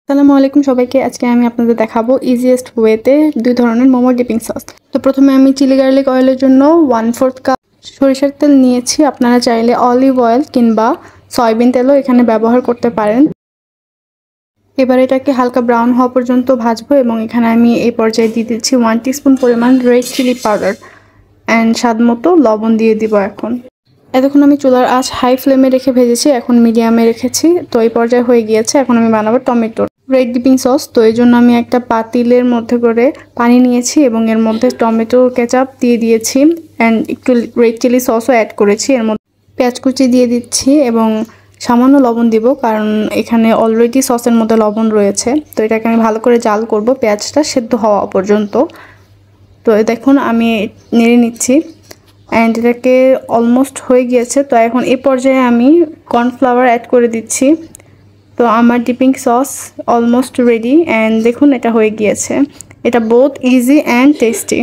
আসসালামু আলাইকুম সবাইকে। আজকে আমি আপনাদের দেখাবো ইজিয়েস্ট ওয়েতে দুই ধরনের মোমো ডিপিং সস। তো প্রথমে আমি চিলি গার্লিক অয়েলের জন্য 1/4 কাপ সরিষার তেল নিয়েছি। আপনারা চাইলে অলিভ অয়েল কিংবা সয়াবিন তেলও এখানে ব্যবহার করতে পারেন। এবার এটাকে হালকা ব্রাউন হওয়া পর্যন্ত ভাজবো এবং এখানে আমি এই পর্যায়ে দিয়ে দিচ্ছি 1 টিস্পুন পরিমাণ রেড চিলি পাউডার অ্যান্ড স্বাদ মতো লবণ দিয়ে দিব। এতক্ষণ আমি চুলার আঁচ হাই ফ্লেমে রেখে ভেজেছি, এখন মিডিয়ামে রেখেছি। তো এই পর্যায়ে হয়ে গিয়েছে। এখন আমি বানাবো টমেটো রেড ডিপিং সস। তো এই জন্য আমি একটা পাতিলের মধ্যে করে পানি নিয়েছি এবং এর মধ্যে টমেটো কেচাপ দিয়ে দিয়েছি অ্যান্ড একটু রেড চিলি সসও অ্যাড করেছি। এর মধ্যে পেঁয়াজ কুচি দিয়ে দিচ্ছি এবং সামান্য লবণ দিব, কারণ এখানে অলরেডি সসের মধ্যে লবণ রয়েছে। তো এটাকে আমি ভালো করে জাল করব পেঁয়াজটা সেদ্ধ হওয়া পর্যন্ত। তো দেখুন আমি নেড়ে নিচ্ছি অ্যান্ড এটাকে অলমোস্ট হয়ে গিয়েছে। তো এখন এই পর্যায়ে আমি কর্নফ্লাওয়ার অ্যাড করে দিচ্ছি। তো আমার dipping sauce almost ready and দেখুন এটা হয়ে গিয়েছে। এটা বোথ ইজি অ্যান্ড টেস্টি।